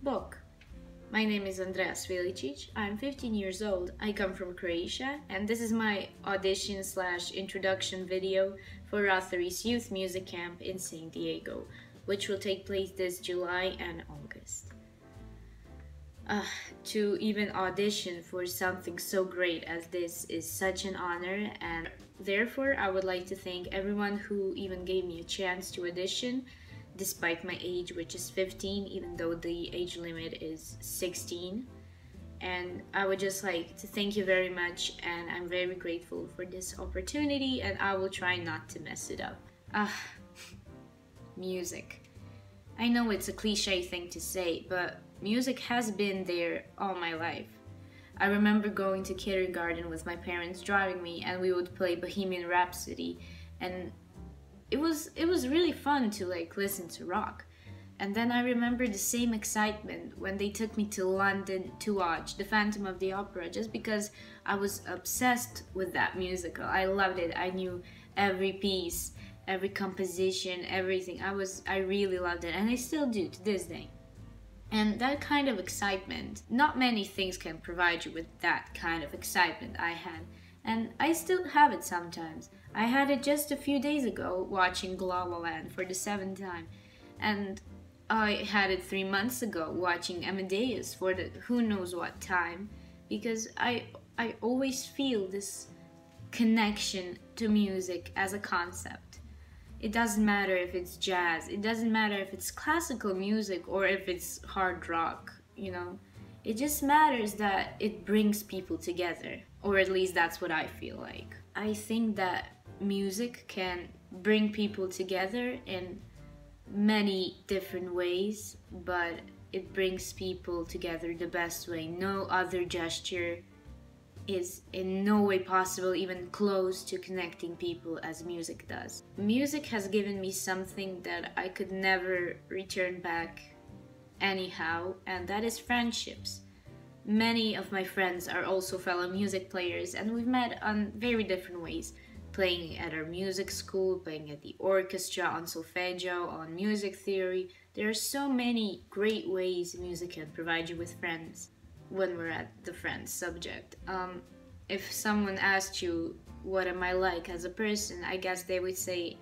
Book. My name is Andrea Sviličić. I'm 15 years old. I come from Croatia, and this is my audition/introduction video for Rothery's Youth Music Camp in San Diego, which will take place this July and August. To even audition for something so great as this is such an honor, and therefore I would like to thank everyone who even gave me a chance to audition despite my age, which is 15, even though the age limit is 16. And I would just like to thank you very much, and I'm very grateful for this opportunity, and I will try not to mess it up. Music. I know it's a cliche thing to say, but music has been there all my life. I remember going to kindergarten with my parents driving me, and we would play Bohemian Rhapsody, and it was really fun to listen to rock. And then I remember the same excitement when they took me to London to watch The Phantom of the Opera, just because I was obsessed with that musical. I loved it. I knew every piece, every composition, everything. I really loved it, and I still do to this day. And that kind of excitement, not many things can provide you with that kind of excitement I had. And I still have it sometimes. I had it just a few days ago watching La La Land for the 7th time. And I had it 3 months ago watching Amadeus for the who knows what time. Because I always feel this connection to music as a concept. It doesn't matter if it's jazz, it doesn't matter if it's classical music or if it's hard rock, you know. It just matters that it brings people together, or at least that's what I feel like. I think that music can bring people together in many different ways, but it brings people together the best way. No other gesture is in no way possible even close to connecting people as music does. Music has given me something that I could never return back anyhow, and that is friendships. Many of my friends are also fellow music players, and we've met on very different ways. Playing at our music school, playing at the orchestra, on solfeggio, on music theory. There are so many great ways music can provide you with friends. When we're at the friends subject, if someone asked you what am I like as a person, I guess they would say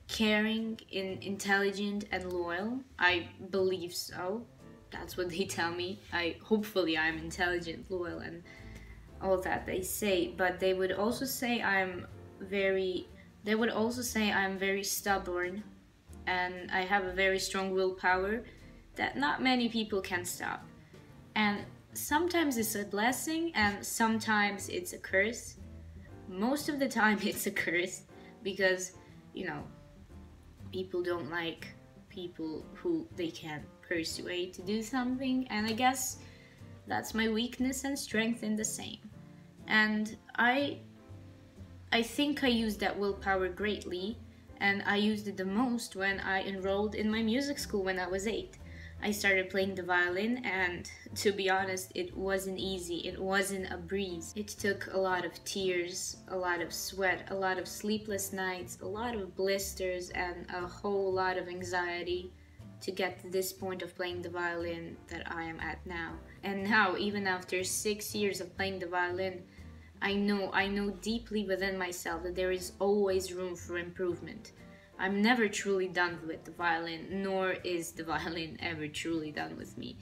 caring, intelligent, and loyal. I believe so. That's what they tell me. Hopefully I'm intelligent, loyal, and all that they say. But they would also say I'm very stubborn, and I have a very strong willpower that not many people can stop. And sometimes it's a blessing and sometimes it's a curse. Most of the time it's a curse because, you know, people don't like people who they can persuade to do something, and I guess that's my weakness and strength in the same. And I think I used that willpower greatly, and I used it the most when I enrolled in my music school when I was 8. I started playing the violin, and to be honest, it wasn't easy. It wasn't a breeze. It took a lot of tears, a lot of sweat, a lot of sleepless nights, a lot of blisters, and a whole lot of anxiety to get to this point of playing the violin that I am at now. And now, even after 6 years of playing the violin, I know deeply within myself that there is always room for improvement. I'm never truly done with the violin, nor is the violin ever truly done with me.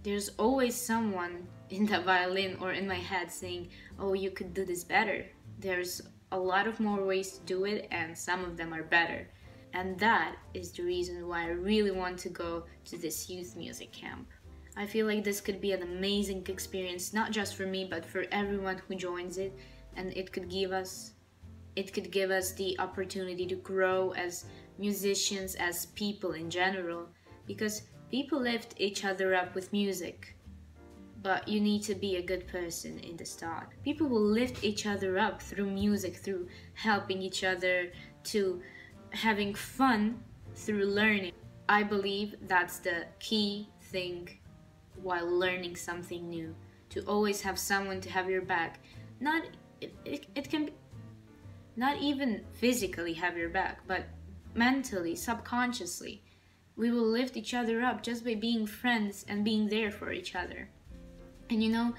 There's always someone in the violin or in my head saying, oh, you could do this better. There's a lot of more ways to do it, and some of them are better. And that is the reason why I really want to go to this youth music camp. I feel like this could be an amazing experience, not just for me, but for everyone who joins it, and it could give us the opportunity to grow as musicians, as people in general, because people lift each other up with music, but you need to be a good person in the start. People will lift each other up through music, through helping each other, to having fun, through learning. I believe that's the key thing while learning something new, to always have someone to have your back. It can be not even physically have your back, but mentally, subconsciously. We will lift each other up just by being friends and being there for each other. And you know,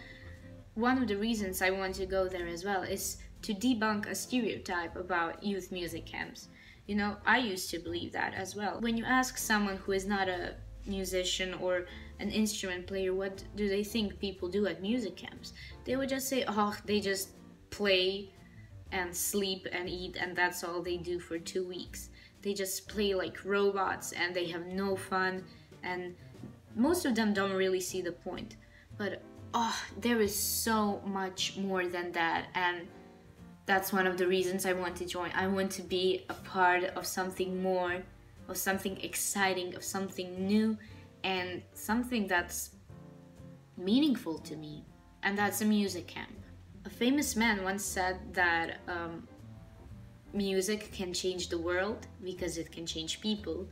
one of the reasons I want to go there as well is to debunk a stereotype about youth music camps. You know, I used to believe that as well. When you ask someone who is not a musician or an instrument player, what do they think people do at music camps? They would just say, oh, they just play and sleep and eat, and that's all they do for 2 weeks. They just play like robots and they have no fun, and most of them don't really see the point. But oh, there is so much more than that, and that's one of the reasons I want to join. I want to be a part of something more, of something exciting, of something new, and something that's meaningful to me. And that's a music camp. A famous man once said that music can change the world because it can change people.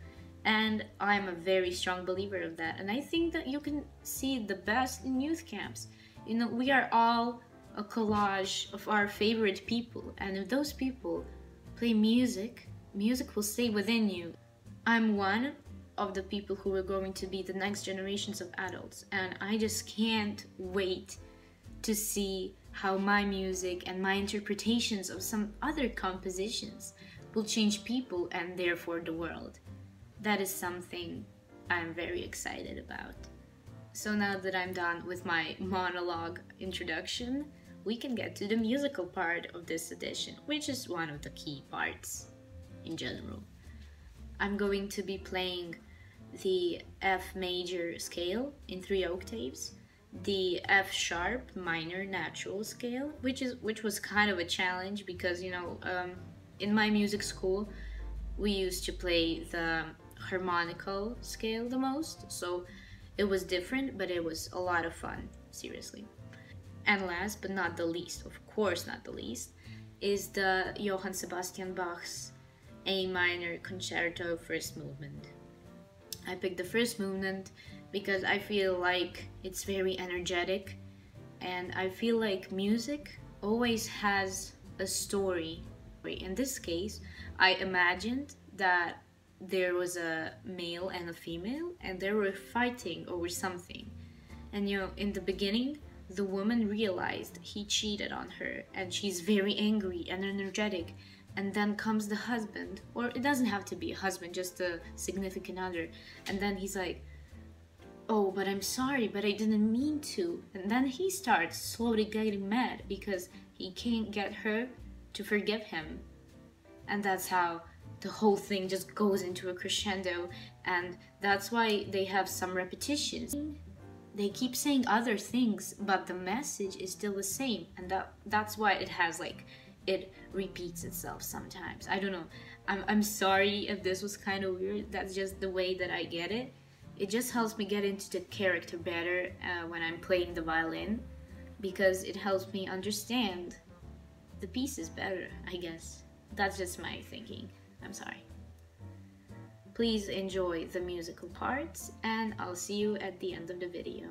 And I'm a very strong believer of that. And I think that you can see the best in youth camps. You know, we are all a collage of our favorite people, and if those people play music, music will stay within you. I'm one of the people who are going to be the next generations of adults, and I just can't wait to see how my music and my interpretations of some other compositions will change people and therefore the world. That is something I'm very excited about. So now that I'm done with my monologue introduction, we can get to the musical part of this edition, which is one of the key parts in general. I'm going to be playing the F major scale in 3 octaves, the F sharp minor natural scale, which was kind of a challenge because, you know, in my music school we used to play the harmonical scale the most, so it was different, but it was a lot of fun, seriously. And last but not the least, of course not the least, is the Johann Sebastian Bach's A minor concerto first movement. I picked the first movement because I feel like it's very energetic, and I feel like music always has a story. In this case, I imagined that there was a male and a female and they were fighting over something. And you know, in the beginning, the woman realized he cheated on her and she's very angry and energetic, and then comes the husband, or it doesn't have to be a husband, just a significant other, and then he's like, oh, but I'm sorry, but I didn't mean to. And then he starts slowly getting mad because he can't get her to forgive him. And that's how the whole thing just goes into a crescendo, and that's why they have some repetitions. They keep saying other things, but the message is still the same, and that's why it has like, it repeats itself sometimes. I don't know. I'm sorry if this was kind of weird. That's just the way that I get it. It just helps me get into the character better when I'm playing the violin, because it helps me understand the pieces better, I guess. That's just my thinking. I'm sorry. Please enjoy the musical parts, and I'll see you at the end of the video.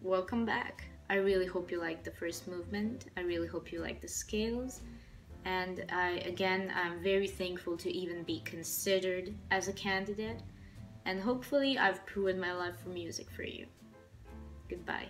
welcome back. I really hope you liked the first movement. I really hope you liked the scales. And I'm very thankful to even be considered as a candidate. And hopefully I've proven my love for music for you. Goodbye.